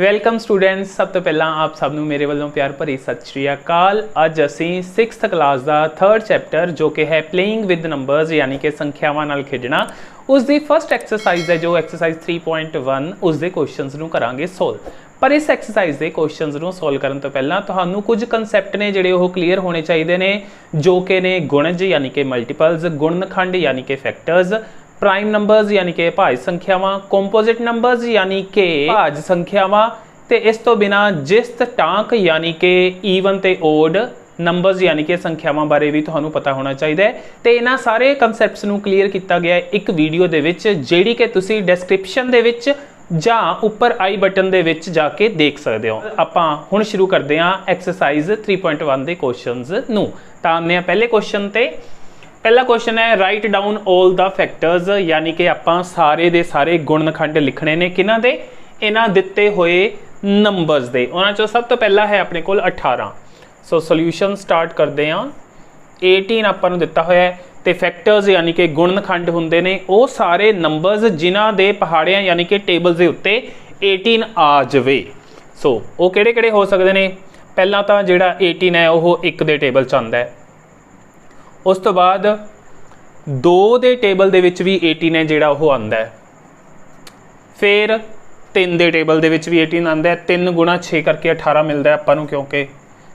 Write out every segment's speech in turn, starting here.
Welcome students. सब तो पहला आप सबनों मेरे वालों प्यार भरी सत श्री अकाल। अज असी 6th क्लास का 3rd चैप्टर जो कि है प्लेइंग विद नंबर्स यानी कि संख्यावां नाल खेडना, उसकी फर्स्ट एक्सरसाइज है जो एक्सरसाइज 3.1 उसके क्वेश्चनस नूं करांगे सोल्व। पर इस एक्सरसाइज के क्वेश्चनस नूं सोल्व करन तो पहला तुहानूं कुछ कंसैप्ट ने जिहड़े ओह क्लीयर होने चाहिए ने, जो कि ने गुणज यानी कि मल्टीपल्स, गुणनखंड यानी कि फैक्टर्स, प्राइम नंबर्स यानी कि भाज संख्यावां, कंपोजिट नंबर्स यानी कि भाज संख्यावां, ते इस तो बिना जिस्त टांक यानी कि ईवन ते ओड नंबर्स यानी कि संख्यावां बारे भी तुहानूं पता होना चाहिए। ते इन्हां सारे कंसैप्ट्स नूं क्लीयर किया गया एक वीडियो दे विच, जिहड़ी कि तुसीं डिस्क्रिप्शन दे विच जां उपर आई बटन दे विच जाके देख सकते हो। आपां हुण शुरू करदे हां एक्सरसाइज 3.1 दे क्वेश्चनस नूं। तां आने पहले क्वेश्चन ते। पहला क्वेश्चन है write down all the factors, यानी कि आपां सारे दे सारे गुणनखंड लिखने ने किन्हां दे, इन्हां दिते होए नंबर्स दे। उन्हां चों सब तो पहला है अपने कोल 18। सो सोल्यूशन स्टार्ट करते हैं। 18 आपां नूं दिता होया है ते फैक्टर्स यानी कि गुणनखंड हुंदे ने वो सारे नंबर्स जिन्हां दे पहाड़ियां यानी कि टेबल्स दे उत्ते 18 आ जावे। सो वो किहड़े-किहड़े हो सकदे ने। पहला तां जिहड़ा 18 है वो 1 दे टेबल च आंदा है। उस तो बाद 2 दे टेबल दे विच भी 18 है जिहड़ा वो आंदा है। फिर 3 दे टेबल दे विच भी 18 आंदा है। 3 गुणा 6 करके 18 मिलता है आपां नूं, क्योंकि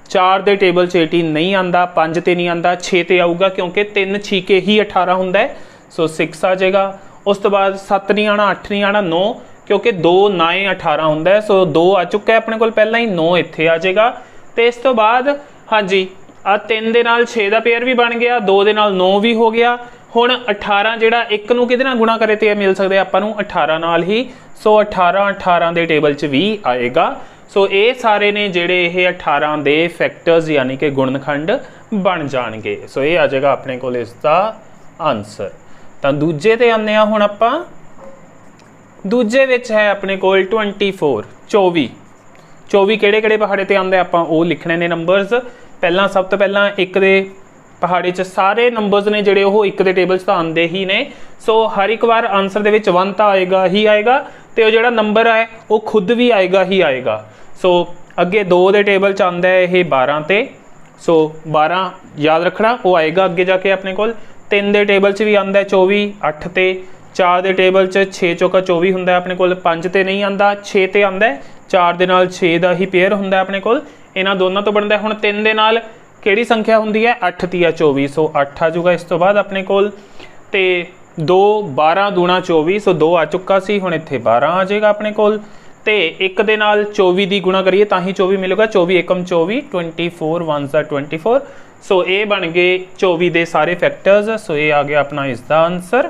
4 दे टेबल च 18 नहीं आंदा, 5 ते नहीं आंदा, 6 ते आऊगा क्योंकि 3 छीके ही 18 हुंदा है। सो 6 आ जाएगा। उस तो बाद 7 नहीं आना, 8 नहीं आना, 9 क्योंकि 2 9 18 हुंदा है। सो 2 आ चुका है अपने कोल पहला ही, 9 इत्थे आ जाएगा। तो इस तो बाद हाँ जी आ 3 दे नाल 6 का पेयर भी बन गया, 2 दे नाल 9 भी हो गया। हुण 18 जिहड़ा 1 नूं किहदे नाल गुणा करे ते मिल सकदे आपां नूं 18 नाल ही। सो 18 दे टेबल च भी आएगा। सो ये सारे ने जिहड़े ये 18 दे फैक्टर्स यानी कि गुणनखंड बन जाणगे। सो ये आ जाएगा अपने कोल इसका आंसर। तां दूजे ते आने आ हुण आपां। दूजे विच है अपने कोल 24 किहड़े-किहड़े पहाड़े ते आंदे आपां वो लिखने ने नंबर्स। पहला सब तो पहला 1 दे पहाड़े च सारे नंबर्स ने जिहड़े वो 1 दे टेबल च तां आंदे ही ने। सो हर एक बार आंसर दे विच 1 तां आएगा ही आएगा, ते वो जिहड़ा नंबर है वो खुद भी आएगा ही आएगा। सो अगे 2 दे टेबल च आंदा है ये 12 ते। सो 12 याद रखना वो आएगा अगे जाके अपने कोल। 3 दे टेबल च भी आंदा है 24, 8 ते। 4 दे टेबल च 6 चौका 24 हुंदा है अपने कोल। 5 ते नहीं आंदा, 6 ते आंदा है। 4 दे नाल 6 दा ही पेयर हुंदा है अपने कोल। इन्हां दोनों तो बनता है। हुण 3 दे नाल किहड़ी संख्या हुंदी है, 8 तिया 24। सो 8 आ जाऊगा इस तो बाद अपने कोल। ते 2 12 दूणा 24। सो 2 आ चुका सी, हुण इत्थे 12 आ जाएगा अपने कोल। ते 1 दे नाल 24 दी गुणा करिए तां ही 24 मिलेगा। 24 एकम 24, 24 1 24। सो ये बन गए 24 दे सारे फैक्टर्स। सो ये आ गया अपना इसका आंसर।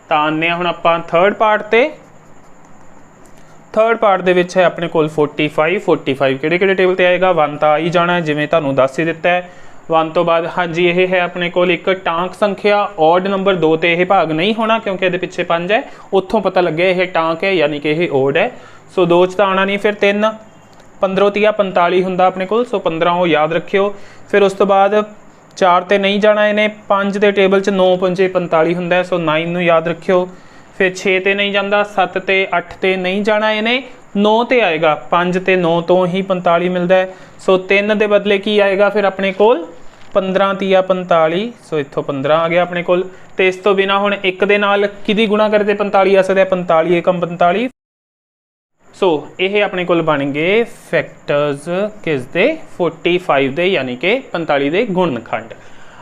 तां आने हुण आपां थर्ड पार्ट ते। थर्ड पार्ट दे विच है अपने कोल 45 किहड़े-किहड़े टेबल ते आएगा। 1 तां आ ही जाना है जिवें तुहानूं दस ही दिता है। 1 तो बाद हाँ जी ये है अपने कोल एक टांक संख्या ऑड नंबर। 2 ते यह भाग नहीं होना क्योंकि ये पिछे 5 है, उत्थों पता लगे यह टांक है यानी कि यह ओड है। सो 2 च तां आना नहीं। फिर 3 15 तिया 45 हुंदा अपने कोल। सो 15 वो याद रखियो। फिर उस तो बाद 4 ते नहीं जाना इन्हें। 5 दे टेबल च 9 5 45 हुंदा है। सो 9 नूं याद रखियो। फिर 6 ते नहीं जाता, 7 ते 8 ते नहीं जाना इन्हें। 9 ते आएगा, 5 ते 9 तो ही 45 मिलता है। सो 3 दे बदले की आएगा फिर अपने कोल 15 तिया 45। सो इत्थों 15 आ गया अपने कोल। ते इस तो बिना हुण 1 दे नाल किहदी गुणा करते 45 आ सकदा है, 45 एकम 45। सो ये अपने कोल बन गए फैक्टर्स किस दे, 45 दे यानी कि 45 दे गुणनखंड।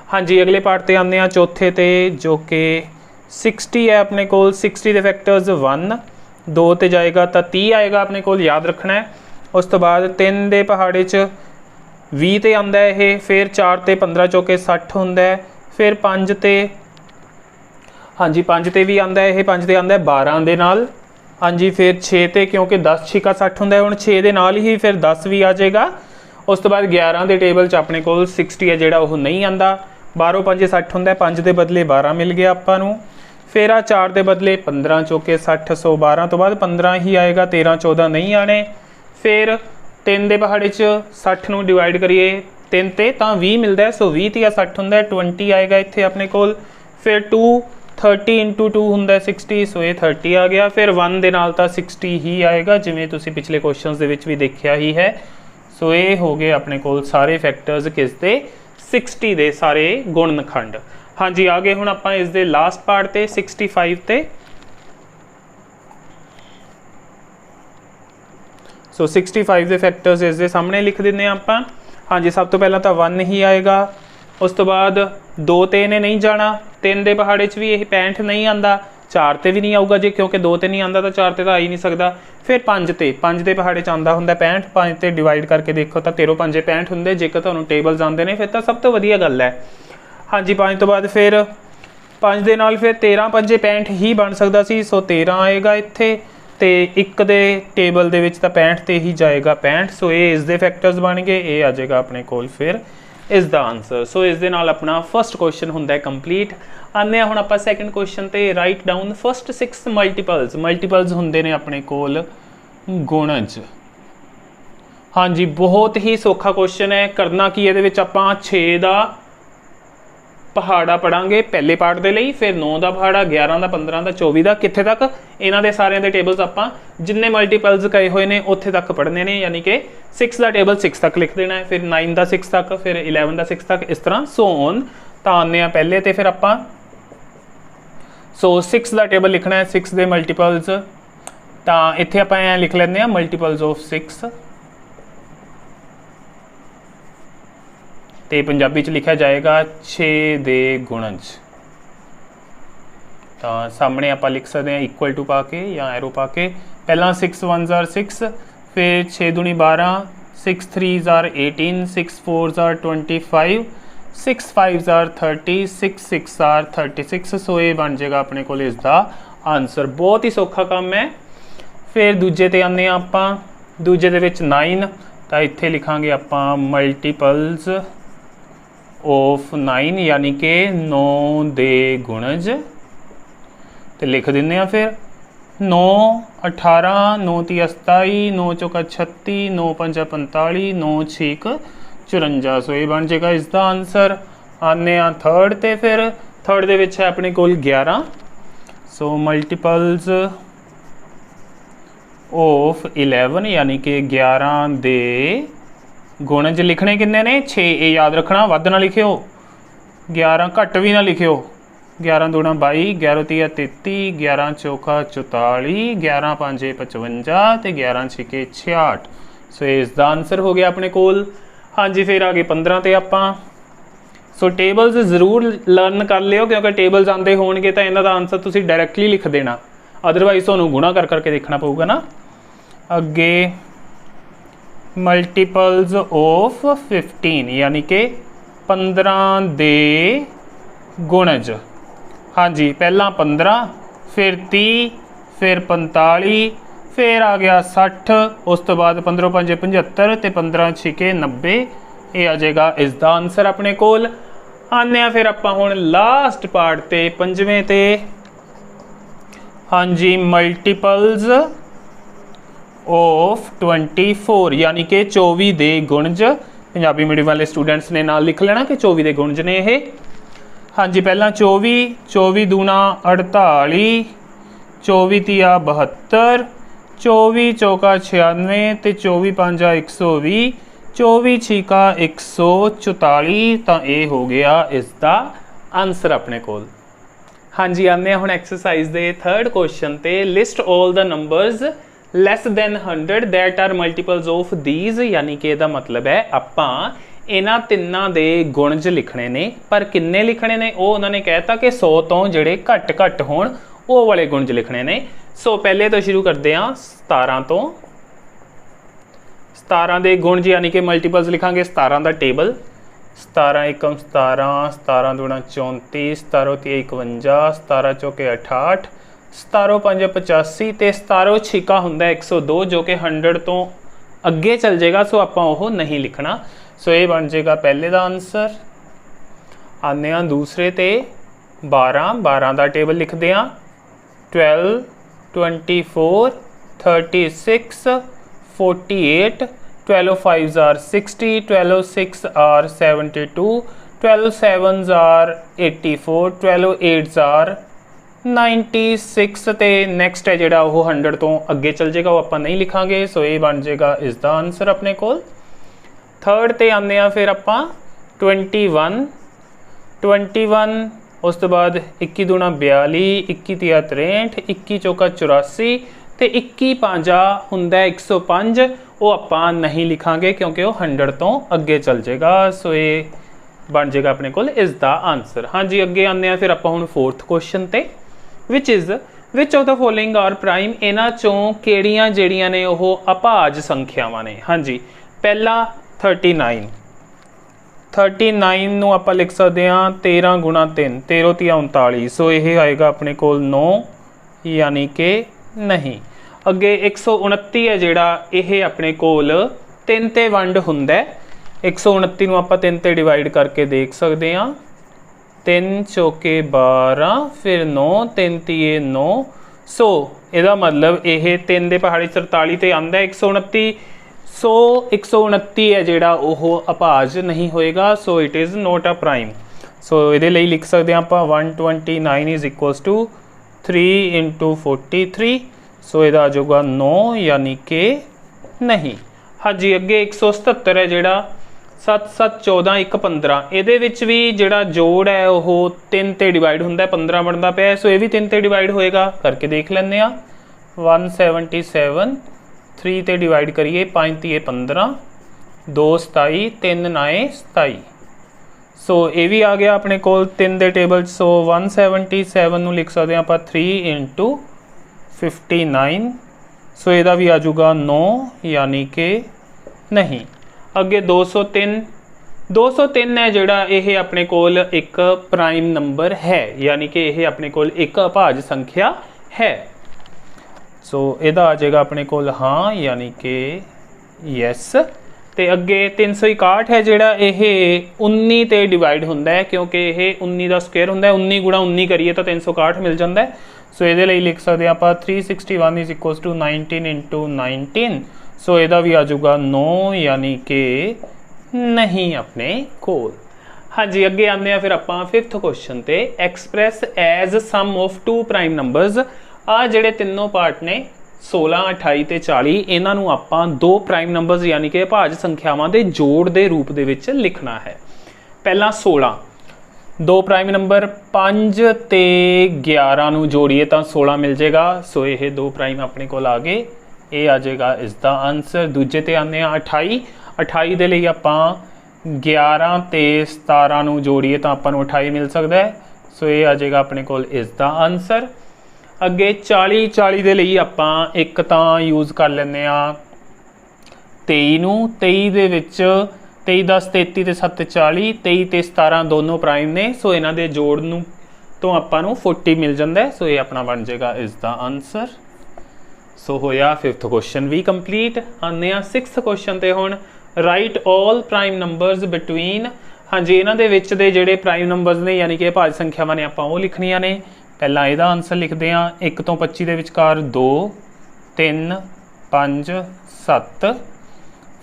हाँ जी अगले पार्ट ते आने चौथे ते, जो कि 60 है अपने कोल। 60 दे फैक्टर्स 1, 2 ते जाएगा तो 30 आएगा अपने कोल, याद रखना है। उस तो बाद 3 दे पहाड़े च 20 ते आंदा है ये। फिर 4 ते 15 चौके 60 हुंदा है। फिर 5 ते हाँ जी 5 ते भी आंदा है ये। 5 ते आंदा है 12 दे नाल। हाँ जी फिर 6 ते क्योंकि 10 छिका 60 हुंदा है, हुण 6 दे नाल ही फिर 10 भी आ जाएगा। उस तो बाद 11 दे टेबल च अपने कोल 60 है जिहड़ा वो नहीं आंदा। 12 5 60 हुंदा है, 5 दे बदले 12 मिल गया आपां नूं। फिर आ 4 दे बदले 15 चौके 60। सो 12 तो बाद 15 ही आएगा, 13 14 नहीं आने। फिर 3 दे पहाड़े च 60 नूं डिवाइड करिए 3 ते तां 20 मिलता है। सो 20 तिया 60 हुंदा है, 20 आएगा इत्थे अपने कोल। फिर 2 30 इंटू 2 ਹੁੰਦਾ 60, सो ये 30 आ गया। फिर 1 ਦੇ ਨਾਲ ਤਾਂ 60 ही आएगा, जिमें ਤੁਸੀਂ पिछले क्वेश्चन ਦੇ ਵਿੱਚ ਵੀ ਦੇਖਿਆ ही है। सो ये हो गए अपने कोल सारे फैक्टर्स किस दे 60 ਦੇ ਸਾਰੇ ਗੁਣਨਖੰਡ। हाँ जी, आ गए ਹੁਣ ਆਪਾਂ ਇਸ ਦੇ ਲਾਸਟ ਪਾਰਟ ਤੇ 65 ਤੇ। सो 65 ਦੇ फैक्टर्स इस दे सामने लिख दिंदे ਆਪਾਂ। हाँ जी, सब तो पहला तो 1 ही आएगा, उस तो बाद 2 ਤੇ ਇਹਨੇ नहीं जाना, 3 ਦੇ ਪਹਾੜੇ 'ਚ भी यही 65 नहीं आंदा, 4 ਤੇ भी नहीं आऊगा जी, क्योंकि 2 ਤੇ नहीं आंदा तो 4 ਤੇ तो आ ही नहीं सकता। फिर 5 ਤੇ 5 ਦੇ ਪਹਾੜੇ 'ਚ ਆਂਦਾ ਹੁੰਦਾ 65, 5 ਤੇ डिवाइड करके देखो तो 13 5 65 ਹੁੰਦੇ। ਜੇਕਰ ਤੁਹਾਨੂੰ ਟੇਬਲਸ ਆਉਂਦੇ ਨੇ ਫਿਰ ਤਾਂ ਸਭ ਤੋਂ ਵਧੀਆ ਗੱਲ ਹੈ। हाँ जी, 5 ਤੋਂ ਬਾਅਦ फिर 5 ਦੇ ਨਾਲ फिर 13 5 65 ही बन सकता सी। सो 13 आएगा ਇੱਥੇ ਤੇ 1 ਦੇ ਟੇਬਲ ਦੇ ਵਿੱਚ ਤਾਂ 65 ਤੇ ਹੀ ਜਾਏਗਾ 65। ਸੋ ਇਹ ਇਸ ਦੇ ਫੈਕਟਰਸ ਬਣ ਗਏ, ਇਹ ਆ ਜਾਏਗਾ ਆਪਣੇ ਕੋਲ ਫਿਰ ਇਸ ਦਾ ਆਨਸਰ। ਸੋ ਇਸ ਦੇ ਨਾਲ ਆਪਣਾ ਫਸਟ ਕੁਐਸਚਨ ਹੁੰਦਾ ਹੈ ਕੰਪਲੀਟ। ਆਉਂਦੇ ਹਾਂ ਹੁਣ ਆਪਾਂ ਸੈਕੰਡ ਕੁਐਸਚਨ ਤੇ। Right down first 6 multiples. Multiples ਹੁੰਦੇ ਨੇ ਆਪਣੇ ਕੋਲ ਗੁਣਜ। ਹਾਂਜੀ, ਬਹੁਤ ਹੀ ਸੌਖਾ ਕੁਐਸਚਨ ਹੈ। ਕਰਨਾ ਕੀ ਇਹਦੇ ਵਿੱਚ ਆਪਾਂ 6 ਦਾ ਪਹਾੜਾ ਪੜਾਂਗੇ ਪਹਿਲੇ ਪਾਰਟ ਦੇ ਲਈ, ਫਿਰ 9 ਦਾ ਪਹਾੜਾ, 11 ਦਾ, 15 ਦਾ, 24 ਦਾ, ਕਿੱਥੇ ਤੱਕ ਇਹਨਾਂ ਦੇ ਸਾਰਿਆਂ ਦੇ ਟੇਬਲਸ ਆਪਾਂ ਜਿੰਨੇ ਮਲਟੀਪਲਸ ਕਹੇ ਹੋਏ ਨੇ ਉੱਥੇ ਤੱਕ ਪੜ੍ਹਨੇ ਨੇ। ਯਾਨੀ ਕਿ 6 ਦਾ ਟੇਬਲ 6 ਤੱਕ ਲਿਖ ਦੇਣਾ ਹੈ, ਫਿਰ 9 ਦਾ 6 ਤੱਕ, ਫਿਰ 11 ਦਾ 6 ਤੱਕ, ਇਸ ਤਰ੍ਹਾਂ ਸੋ ਔਨ। ਤਾਂ ਆਉਂਦੇ ਆ ਪਹਿਲੇ ਤੇ ਫਿਰ ਆਪਾਂ ਸੋ 6 ਦਾ ਟੇਬਲ ਲਿਖਣਾ ਹੈ, 6 ਦੇ ਮਲਟੀਪਲਸ। ਤਾਂ ਇੱਥੇ ਆਪਾਂ ਐਂ ਲਿਖ ਲੈਂਦੇ ਹਾਂ ਮਲਟੀਪਲਸ ਆਫ 6 ਤੇ ਪੰਜਾਬੀ 'ਚ ਲਿਖਿਆ ਜਾਏਗਾ 6 ਦੇ ਗੁਣਜ। ਤਾਂ ਸਾਹਮਣੇ ਆਪਾਂ ਲਿਖ ਸਕਦੇ ਹਾਂ ਇਕੁਅਲ ਟੂ ਪਾ ਕੇ ਜਾਂ ਐਰੋ ਪਾ ਕੇ। ਪਹਿਲਾਂ 6 1s are 6, ਫਿਰ 6 ਦੂਣੀ 12, 6 3s are 18, 6 4s are 25, 6 5s are 30, 6 6 are 36। ਸੋ ਇਹ ਬਣ ਜਾਏਗਾ ਆਪਣੇ ਕੋਲ ਇਸ ਦਾ ਆਨਸਰ। ਬਹੁਤ ਹੀ ਸੌਖਾ ਕੰਮ ਹੈ। ਫਿਰ ਦੂਜੇ ਤੇ ਆਉਂਦੇ ਹਾਂ ਆਪਾਂ। ਦੂਜੇ ਦੇ ਵਿੱਚ 9, ਤਾਂ ਇੱਥੇ ਲਿਖਾਂਗੇ ਆਪਾਂ ਮਲਟੀਪਲਸ ऑफ 9 यानी कि 9 ਦੇ ਗੁਣਜ ਤੇ ਲਿਖ ਦਿੰਦੇ ਆ। ਫਿਰ 9 18, 9 3 27, 9 4 36, 9 5 45, 9 6 54। ਸੋ ਇਹ ਬਣ ਜਾਏਗਾ ਇਸ ਦਾ ਆਨਸਰ। ਆਨੇ ਆ ਥਰਡ ਤੇ। ਫਿਰ ਥਰਡ ਦੇ ਵਿੱਚ ਹੈ ਆਪਣੇ ਕੋਲ 11। ਸੋ ਮਲਟੀਪਲਸ ऑफ 11 यानी कि 11 ਦੇ ਗੁਣਜ ਲਿਖਣੇ ਕਿੰਨੇ ਨੇ 6। ਇਹ ਯਾਦ ਰੱਖਣਾ, ਵੱਧ ਨਾ ਲਿਖਿਓ, 11 ਘੱਟ ਵੀ ਨਾ ਲਿਖਿਓ। 11 ਦੂਣਾ 22, 11 ਤੀਆ 33, 11 ਚੌਕਾ 44, 11 5 55 ਤੇ 11 6 66। ਸੋ ਇਸ ਦਾ ਆਨਸਰ ਹੋ ਗਿਆ ਆਪਣੇ ਕੋਲ। ਹਾਂਜੀ, ਫਿਰ ਆ ਗਏ 15 ਤੇ ਆਪਾਂ। ਸੋ ਟੇਬਲਸ ਜ਼ਰੂਰ ਲਰਨ ਕਰ ਲਿਓ, ਕਿਉਂਕਿ ਟੇਬਲਸ ਆਉਂਦੇ ਹੋਣਗੇ ਤਾਂ ਇਹਨਾਂ ਦਾ ਆਨਸਰ ਤੁਸੀਂ ਡਾਇਰੈਕਟਲੀ ਲਿਖ ਦੇਣਾ, ਅਦਰਵਾਈਜ਼ ਤੁਹਾਨੂੰ ਗੁਣਾ ਕਰ ਕਰਕੇ ਦੇਖਣਾ ਪਊਗਾ ਨਾ। ਅੱਗੇ ਮਲਟੀਪਲਸ ਆਫ 15 यानी कि 15 ਦੇ ਗੁਣਜ। ਹਾਂਜੀ, ਪਹਿਲਾਂ 15, ਫਿਰ 30, ਫਿਰ 45, ਫਿਰ ਆ ਗਿਆ 60, ਉਸ ਤੋਂ ਬਾਅਦ 15 5 75 ਤੇ 15 6 90। ਇਹ ਆ ਜਾਏਗਾ ਇਸ ਦਾ ਆਨਸਰ ਆਪਣੇ ਕੋਲ। ਆਉਂਦੇ ਆ ਫਿਰ ਆਪਾਂ ਹੁਣ ਲਾਸਟ ਪਾਰਟ ਤੇ, ਪੰਜਵੇਂ ਤੇ। ਹਾਂਜੀ, ਮਲਟੀਪਲਸ ऑफ 24 यानी कि 24 ਦੇ ਗੁਣਜ। ਪੰਜਾਬੀ ਮੀਡੀਅਮ ਵਾਲੇ ਸਟੂਡੈਂਟਸ ਨੇ ਨਾਲ ਲਿਖ ਲੈਣਾ ਕਿ 24 ਦੇ ਗੁਣਜ ਨੇ ਇਹ। ਹਾਂਜੀ, ਪਹਿਲਾਂ 24, 24 ਦੂਣਾ 48, 24 ਤੀਆ 72, 24 ਚੌਕਾ 96 ਤੇ 24 ਪੰਜਾ 120, 24 ਛੀਕਾ 144। ਤਾਂ ਇਹ ਹੋ ਗਿਆ ਇਸ ਦਾ ਆਨਸਰ ਆਪਣੇ ਕੋਲ। ਹਾਂਜੀ, ਆਉਂਦੇ ਹੁਣ ਐਕਸਰਸਾਈਜ਼ ਦੇ ਥਰਡ ਕੁਐਸਚਨ ਤੇ। List all the numbers less than 100 that are multiples of these. ਯਾਨੀ ਕਿ ਇਹਦਾ ਮਤਲਬ ਹੈ ਆਪਾਂ ਇਹਨਾਂ ਤਿੰਨਾਂ ਦੇ ਗੁਣਜ ਲਿਖਣੇ ਨੇ, ਪਰ ਕਿੰਨੇ ਲਿਖਣੇ ਨੇ ਉਹ ਉਹਨਾਂ ਨੇ ਕਹਿਤਾ ਕਿ 100 ਤੋਂ ਜਿਹੜੇ ਘੱਟ ਘੱਟ ਹੋਣ ਉਹ ਵਾਲੇ ਗੁਣਜ ਲਿਖਣੇ ਨੇ। ਸੋ ਪਹਿਲੇ ਤੋਂ ਸ਼ੁਰੂ ਕਰਦੇ ਹਾਂ 17 ਤੋਂ। 17 ਦੇ ਗੁਣਜ ਯਾਨੀ ਕਿ ਮਲਟੀਪਲਸ ਲਿਖਾਂਗੇ 17 ਦਾ ਟੇਬਲ। 17 ਏਕਮ 17, 17 ਦੂਣਾ 34, 17 ਤੀਆ 51, 17 ਚੌਕੇ 68, 17 5 85 ਤੇ 17 ਛਿਕਾ ਹੁੰਦਾ 102, ਜੋ ਕਿ 100 ਤੋਂ ਅੱਗੇ ਚੱਲ ਜਾਏਗਾ। ਸੋ ਆਪਾਂ ਉਹ ਨਹੀਂ ਲਿਖਣਾ। ਸੋ ਇਹ ਬਣ ਜਾਏਗਾ ਪਹਿਲੇ ਦਾ ਆਨਸਰ। ਆਉਂਦੇ ਹਾਂ ਦੂਸਰੇ ਤੇ। 12 ਦਾ ਟੇਬਲ ਲਿਖਦੇ ਹਾਂ। 12 24 36 48, 12 5s are 60, 12 6 are 72, 12 7s are 84, 12 8s are 96 ਤੇ ਨੈਕਸਟ ਹੈ ਜਿਹੜਾ ਉਹ 100 ਤੋਂ ਅੱਗੇ ਚੱਲ ਜਾਏਗਾ, ਉਹ ਆਪਾਂ ਨਹੀਂ ਲਿਖਾਂਗੇ। ਸੋ ਇਹ ਬਣ ਜਾਏਗਾ ਇਸ ਦਾ ਆਨਸਰ ਆਪਣੇ ਕੋਲ। ਥਰਡ ਤੇ ਆਉਂਦੇ ਆ ਫਿਰ ਆਪਾਂ 21 ਉਸ ਤੋਂ ਬਾਅਦ 21 ਦੂਣਾ 42, 21 ਤੀਆ 63, 21 ਚੌਕਾ 84 ਤੇ 21 ਪੰਜਾ ਹੁੰਦਾ 105, ਉਹ ਆਪਾਂ ਨਹੀਂ ਲਿਖਾਂਗੇ ਕਿਉਂਕਿ ਉਹ 100 ਤੋਂ ਅੱਗੇ ਚੱਲ ਜਾਏਗਾ। ਸੋ ਇਹ ਬਣ ਜਾਏਗਾ ਆਪਣੇ ਕੋਲ ਇਸ ਦਾ ਆਨਸਰ। ਹਾਂਜੀ ਅੱਗੇ ਆਉਂਦੇ ਆ ਫਿਰ ਆਪਾਂ ਹੁਣ ਫੋਰਥ ਕੁਐਸਚਨ ਤੇ, which of the following are prime, ਇਹਨਾਂ ਚੋਂ ਕਿਹੜੀਆਂ ਜਿਹੜੀਆਂ ਨੇ ਉਹ ਅਭਾਜ ਸੰਖਿਆਵਾਂ ਨੇ। ਹਾਂਜੀ ਪਹਿਲਾ 39 ਨੂੰ ਆਪਾਂ ਲਿਖ ਸਕਦੇ ਹਾਂ 13 ਗੁਣਾ 3, 13 ਤੀਆ 39, ਸੋ ਇਹ ਆਏਗਾ ਆਪਣੇ ਕੋਲ 9 ਯਾਨੀ ਕਿ नहीं। अगे 129 है जिहड़ा यह अपने कोल 3 ते वंड हुंदा है। 129 नूं आपां 3 ते डिवाइड करके देख सकते हैं। 3 चौके 12 फिर 9, 3 तीए 9, सो ਇਹਦਾ मतलब यह 3 ਦੇ ਪਹਾੜੀ 43 ਤੇ ਆਂਦਾ 129, सो 129 है जिहड़ा ਉਹ ਅਭਾਜ नहीं होएगा, so it is not a prime. So ਇਹਦੇ ਲਈ लिख सकते हैं आप 129 is equals to 3 into 43, so ਇਹਦਾ ਆ ਜਾਊਗਾ 9 यानी कि नहीं। हाँ जी अगे 177 है जिहड़ा 7 7 14 1 15, ਇਹਦੇ ਵਿੱਚ ਵੀ ਜਿਹੜਾ ਜੋੜ ਹੈ ਉਹ 3 ਤੇ ਡਿਵਾਈਡ ਹੁੰਦਾ 15 ਬਣਦਾ ਪਿਆ, ਸੋ ਇਹ ਵੀ 3 ਤੇ ਡਿਵਾਈਡ ਹੋਏਗਾ, ਕਰਕੇ ਦੇਖ ਲੈਂਦੇ ਆ। 177 3 ਤੇ ਡਿਵਾਈਡ ਕਰੀਏ 5 ਤੀਏ 15, 2 27, 3 9 27, सो ये भी आ गया अपने कोल 3 दे टेबल। सो 177 ਨੂੰ लिख सकते हैं आप 3 इंटू 59, सो ਇਹਦਾ भी आ जाऊगा 9 यानी कि नहीं। अगे 203 है जिहड़ा ये अपने कोल एक प्राइम नंबर है, यानी कि यह अपने कोल एक अभाज संख्या है, सो ਇਹਦਾ आ जाएगा अपने कोल हाँ यानी कि यस। तो अगे 361 है जिहड़ा यह 19 ते डिवाइड हुंदा है, क्योंकि यह 19 का स्क्वेयर हुंदा है, 19 गुणा 19 करिए तो 361 मिल जाता है। सो ये लिख सकते हैं आप 361 इज इक्वल्स टू 19 इंटू 19, सो ਇਹਦਾ भी आ जाऊगा 9 यानी कि नहीं अपने कोल। हाँ जी अगे आते हैं फिर आप फिफ्थ क्वेश्चन ते, express as sum of two prime numbers. आ जिहड़े तीनों पार्ट ने 16 28 ਤੇ 40, ਇਹਨਾਂ ਨੂੰ ਆਪਾਂ दो प्राइम नंबर्स यानी कि भाज संख्यावां ਦੇ जोड़ ਦੇ रूप ਦੇ ਵਿੱਚ लिखना है। पहला 16, दो प्राइम नंबर 5 ਤੇ 11 ਨੂੰ जोड़िए तो 16 मिल जाएगा, सो ये दो प्राइम अपने को आ गए, ये आ जाएगा इसका आंसर। दूजे ते आने 28 ਦੇ ਲਈ ਆਪਾਂ 11 ਤੇ 17 ਨੂੰ जोड़िए तो ਆਪਾਂ ਨੂੰ 28 मिल सकता है, सो ये आ जाएगा अपने को इसका आंसर। अगे 40 ਦੇ ਲਈ ਆਪਾਂ ਇੱਕ ਤਾਂ यूज़ कर ਲੈਂਦੇ ਆ 23 ਨੂੰ। 23 ਦੇ ਵਿੱਚ 23 10 33 ਤੇ 7 40, 23 ਤੇ 17 ਦੋਨੋਂ ਪ੍ਰਾਈਮ ਨੇ, ਸੋ ਇਹਨਾਂ ਦੇ ਜੋੜ ਨੂੰ ਤੋਂ ਆਪਾਂ ਨੂੰ 40 ਮਿਲ ਜਾਂਦਾ, ਸੋ ਇਹ ਆਪਣਾ ਬਣ ਜਾਏਗਾ ਇਸ ਦਾ ਆਨਸਰ। ਸੋ ਹੋਇਆ 5th ਕੁਐਸਚਨ ਵੀ ਕੰਪਲੀਟ। ਆਉਂਦੇ ਆ 6th ਕੁਐਸਚਨ ਤੇ ਹੁਣ, ਰਾਈਟ ਆਲ ਪ੍ਰਾਈਮ ਨੰਬਰਸ ਬਿਟਵੀਨ। ਹਾਂਜੀ ਇਹਨਾਂ ਦੇ ਵਿੱਚ ਦੇ ਜਿਹੜੇ ਪ੍ਰਾਈਮ ਨੰਬਰਸ ਨੇ ਯਾਨੀ ਕਿ ਭਾਜ ਸੰਖਿਆਵਾਂ ਨੇ ਆਪਾਂ ਉਹ ਲਿਖਣੀਆਂ ਨੇ। ਪਹਿਲਾਂ ਇਹਦਾ ਆਨਸਰ ਲਿਖਦੇ ਹਾਂ, 1 ਤੋਂ 25 ਦੇ ਵਿਚਕਾਰ 2 3 5 7,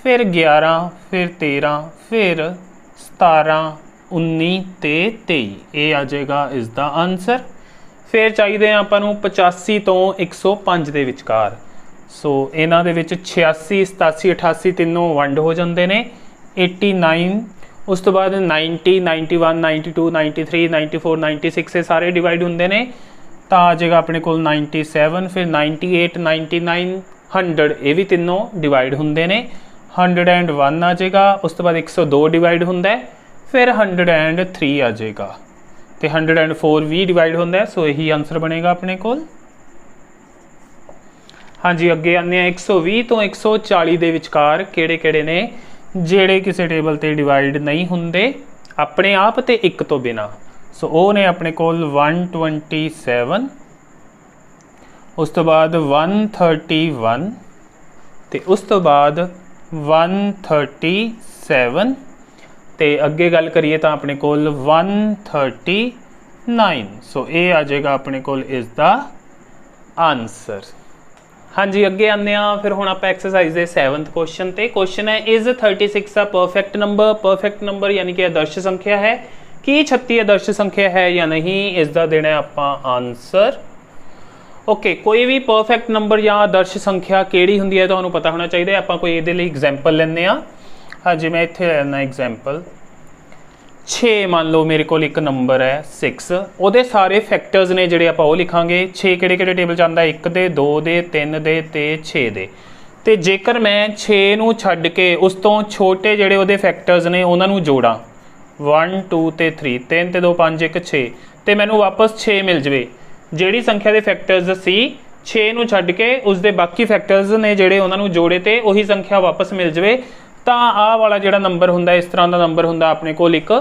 फिर 11 फिर 13 फिर 17 19 ਤੇ 23, ਇਹ ਆ ਜਾਏਗਾ ਇਸ ਦਾ ਆਨਸਰ। ਫਿਰ ਚਾਹੀਦੇ ਆ ਆਪਾਂ ਨੂੰ 85 ਤੋਂ 105 ਦੇ ਵਿਚਕਾਰ, ਸੋ ਇਹਨਾਂ ਦੇ ਵਿੱਚ 86 87 88 ਤਿੰਨੋਂ ਵੰਡ ਹੋ ਜਾਂਦੇ ਨੇ। 89 ਉਸ ਤੋਂ ਬਾਅਦ 90 91 92 93 94 96 ਇਹ ਸਾਰੇ ਡਿਵਾਈਡ ਹੁੰਦੇ ਨੇ, ਤਾਂ ਆ ਜਾਏਗਾ ਆਪਣੇ ਕੋਲ 97, ਫਿਰ 98 99 100 ਇਹ ਵੀ ਤਿੰਨੋਂ ਡਿਵਾਈਡ ਹੁੰਦੇ ਨੇ। 101 ਆ ਜਾਏਗਾ, ਉਸ ਤੋਂ ਬਾਅਦ 102 ਡਿਵਾਈਡ ਹੁੰਦਾ ਹੈ, ਫਿਰ 103 ਆ ਜਾਏਗਾ ਤੇ 104 ਵੀ ਡਿਵਾਈਡ ਹੁੰਦਾ ਹੈ, ਸੋ ਇਹੀ ਆਨਸਰ ਬਣੇਗਾ ਆਪਣੇ ਕੋਲ। ਹਾਂਜੀ ਅੱਗੇ ਆਉਂਦੇ ਆ 120 ਤੋਂ 140 ਦੇ ਵਿਚਕਾਰ ਕਿਹੜੇ ਕਿਹੜੇ ਨੇ ਜਿਹੜੇ ਕਿਸੇ ਟੇਬਲ ਤੇ ਡਿਵਾਈਡ ਨਹੀਂ ਹੁੰਦੇ ਆਪਣੇ ਆਪ ਤੇ ਇੱਕ ਤੋਂ ਬਿਨਾ, ਸੋ ਉਹ ਨੇ ਆਪਣੇ ਕੋਲ 127, ਉਸ ਤੋਂ ਬਾਅਦ 131 ਤੇ ਉਸ ਤੋਂ ਬਾਅਦ 137 ਤੇ ਅੱਗੇ ਗੱਲ ਕਰੀਏ ਤਾਂ ਆਪਣੇ ਕੋਲ 139, ਸੋ ਇਹ ਆ ਜਾਏਗਾ ਆਪਣੇ ਕੋਲ ਇਸ ਦਾ ਆਨਸਰ। ਹਾਂਜੀ ਅੱਗੇ ਆਉਂਦੇ ਆ ਫਿਰ ਹੁਣ ਆਪਾਂ ਐਕਸਰਸਾਈਜ਼ ਦੇ 7th ਕੁਐਸਚਨ ਤੇ। ਕੁਐਸਚਨ ਹੈ, is 36 a perfect number. Perfect number ਯਾਨੀ ਕਿ ਆਦਰਸ਼ ਸੰਖਿਆ ਹੈ। कि 36 आदर्श संख्या है या नहीं, इसका देना है आपां आंसर। ओके, कोई भी परफेक्ट नंबर या आदर्श संख्या किहड़ी हुंदी है तुहानूं पता होना चाहिए। आपां कोई इहदे लई एग्जाम्पल लैंदे आ। हाँ जी, मैं इत्थे लैना एग्जाम्पल 6, मान लो मेरे को एक नंबर है 6, ਉਹਦੇ ਸਾਰੇ फैक्टर्स ने ਜਿਹੜੇ ਆਪਾਂ ਉਹ ਲਿਖਾਂਗੇ। 6 ਕਿਹੜੇ टेबल च आंदा, 1 ਦੇ 2 ਦੇ 3 ਦੇ ਤੇ 6 ਦੇ। ਤੇ ਜੇਕਰ ਮੈਂ 6 ਨੂੰ ਛੱਡ ਕੇ ਉਸ ਤੋਂ ਛੋਟੇ ਜਿਹੜੇ ਉਹਦੇ ਫੈਕਟਰਸ ਨੇ ਉਹਨਾਂ ਨੂੰ ਜੋੜਾਂ 1 2 ਤੇ 3, 3 ਤੇ 2 5 1 6, ਤੇ ਮੈਨੂੰ ਵਾਪਸ 6 ਮਿਲ ਜਵੇ। ਜਿਹੜੀ ਸੰਖਿਆ ਦੇ ਫੈਕਟਰਸ ਸੀ 6 ਨੂੰ ਛੱਡ ਕੇ ਉਸਦੇ ਬਾਕੀ ਫੈਕਟਰਸ ਨੇ ਜਿਹੜੇ ਉਹਨਾਂ ਨੂੰ ਜੋੜੇ ਤੇ ਉਹੀ ਸੰਖਿਆ ਵਾਪਸ ਮਿਲ ਜਵੇ, ਤਾਂ ਆਹ ਵਾਲਾ ਜਿਹੜਾ ਨੰਬਰ ਹੁੰਦਾ, ਇਸ ਤਰ੍ਹਾਂ ਦਾ ਨੰਬਰ ਹੁੰਦਾ ਆਪਣੇ ਕੋਲ ਇੱਕ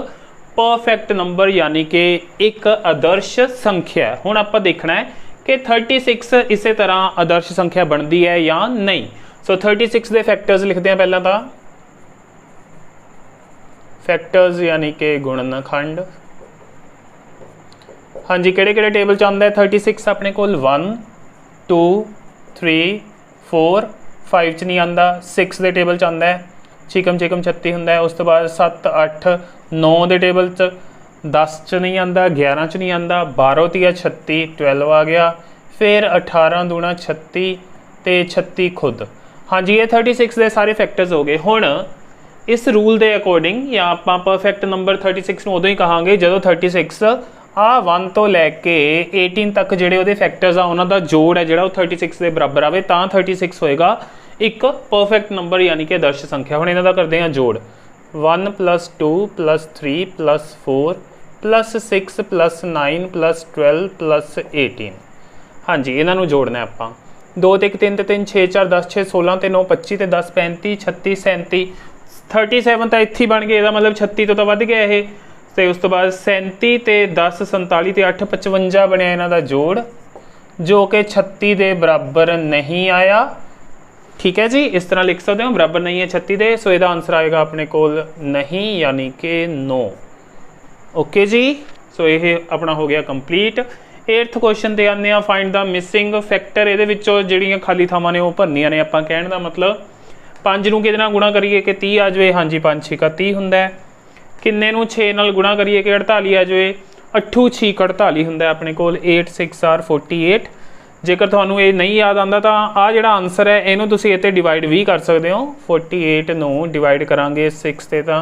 परफेक्ट नंबर, यानी कि एक आदर्श संख्या। हुण आपां देखना है कि 36 इस तरह आदर्श संख्या बनती है या नहीं। सो 36 के फैक्टर्स लिखते हैं पहला तो फैक्टर्स यानी कि गुणनखंड। हाँ जी, किहड़े टेबल च आंदा है 36 अपने कोल 1 2 3 4 5 च नहीं आंदा, 6 के टेबल च आंदा है, चिकम 36 हुंदा है। उस तो बाद 7 8 9 के टेबल च, 10 च नहीं आंदा, 11 च नहीं आंदा, 12 तिया 36 12 आ गया, फिर 18 दूना 36 ते 36 खुद। हाँ जी, ये 36 के सारे फैक्टर्स हो गए। हुण इस रूल के अकॉर्डिंग या आपां परफेक्ट नंबर 36 नूं उदों ही कहांगे जदों 36 आ 1 तो लैके 18 तक जिहड़े उहदे फैक्टर्स आ उन्हां दा जोड़ है जिहड़ा 36 के बराबर आवे, तां 36 होएगा एक परफेक्ट नंबर यानी कि आदर्श संख्या। हुण इन्हां दा करदे हां जोड़ 1 + 2 + 3 + 4 + 6 + 9 + 12 + 18। हाँ जी, इन्हां नूं जोड़ना है आपां। 2 ते 1 3 ते 3 6 4 10 6 16 ते 9 25 ते 10 35 36 37 37 तो इत्थे बन गए, ਇਹਦਾ मतलब 36 तो वध गया ये। ਤੇ ਉਸ ਤੋਂ ਬਾਅਦ 37 ਤੇ 10 47 ਤੇ 8 55 ਬਣਿਆ ਇਹਨਾਂ ਦਾ ਜੋੜ, ਜੋ कि 36 ਦੇ ਬਰਾਬਰ नहीं आया। ठीक है जी, इस तरह लिख सकते हो, बराबर नहीं है 36 दे। सो इसका आंसर आएगा अपने कोल नहीं, यानी कि 9। ओके जी, सो ये अपना हो गया कंप्लीट। 8th क्वेश्चन ते आने आ, फाइंड द मिसिंग फैक्टर। ये ਜਿਹੜੀਆਂ खाली थावां ने वो भरनियां ने। आपां कहण दा मतलब 5 ਨੂੰ किहदे नाल गुणा करिए कि 30 आ जाए। हाँ जी, 5 6 का 30 हुंदा है। किन्ने नूं 6 नाल गुणा करिए कि 48 आ जाए। 8 6 48 हुंदा अपने कोल। 8 6 आर 48। जेकर तुहानूं ये नहीं याद आंदा तां आ जिहड़ा आंसर है इहनूं तुसीं इत्ते डिवाइड भी कर सकते हो। 48 नूं डिवाइड करांगे 6 ते तां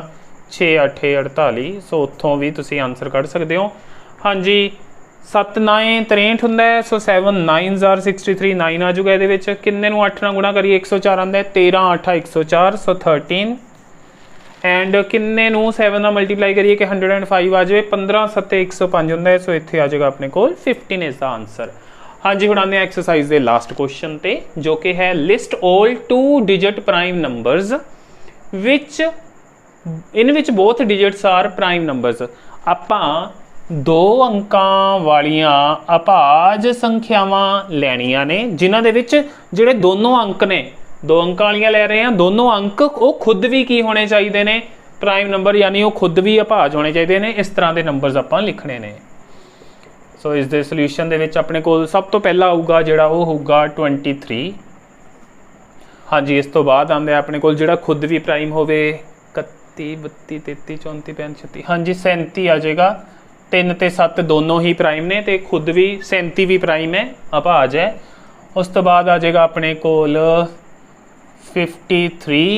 6 8 48। सो उत्थों भी तुसीं आंसर कढ सकते हो। हाँ जी, 7 9 63 हुंदा है। सो 7 9 आर 63, 9 आ जाऊगा इहदे विच। किन्ने नूं 8 नाल गुणा करिए 104 आंदा है। 13 8 104, सो 13। एंड किन्ने नूं 7 नाल मल्टीप्लाई करिए कि 105 आ जाए। 15 7 105 हुंदा है। सो इत्थे आ जाएगा अपने कोल 15 इज द आंसर। हाँ जी, हुण आने एक्सरसाइज के लास्ट क्वेश्चन ते, जो कि है list all 2 digit prime numbers which in which both digits are prime numbers. आपां 2 अंकां वालियां अभाज संख्यावां लैणियां ने जिन्हां दे विच जिहड़े दोनों अंक ने, 2 अंक वालियां लै रहे हैं, दोनों अंक वो खुद भी की होने चाहिए ने प्राइम नंबर, यानी वो खुद भी अभाज होने चाहिए ने। इस तरह के नंबर्स आपां लिखने ने। सो इस दे सोल्यूशन दे विच अपने कोल सब तो पहला आऊगा जिहड़ा वो होगा 23। हाँ जी, इस तो बाद आंदे अपने कोल जिहड़ा खुद भी प्राइम होवे 31 32 33 34 35 36। हाँ जी, 37 आ जाएगा। 3 ते 7 दोनों ही प्राइम ने, तो खुद भी 37 भी प्राइम है, अभाज है। उस तो बाद आ जाएगा अपने कोल 53।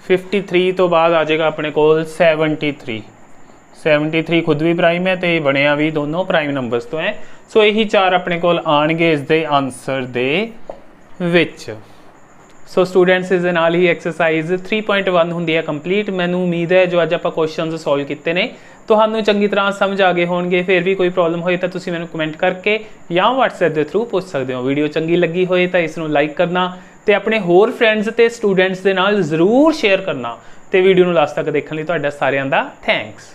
53 तो बाद आ जाएगा अपने कोल 73। 73 खुद भी प्राइम है, तो ये बनिया भी दोनों प्राइम नंबर्स तो हैं। सो यही 4 अपने कोल आणगे इस दे आंसर दे विच। सो स्टूडेंट्स इस दे नाल ही एक्सरसाइज 3.1 हुंदी है कंप्लीट। मैनूं उम्मीद है जो अज आपां क्वेश्चन सॉल्व किए ने तुहानूं चंगी तरह समझ आ गए होणगे। फिर भी कोई प्रॉब्लम होए तो तुसीं मैनूं कमेंट करके या WhatsApp के थ्रू पूछ सकते हो। वीडियो चंगी लगी होए तो इसनूं लाइक करना ते अपने होर फ्रेंड्स ते स्टूडेंट्स दे नाल जरूर शेयर करना। ते वीडियो नूं लास्ट तक देखने लई तुहाडा सारिआं दा थैंक्स।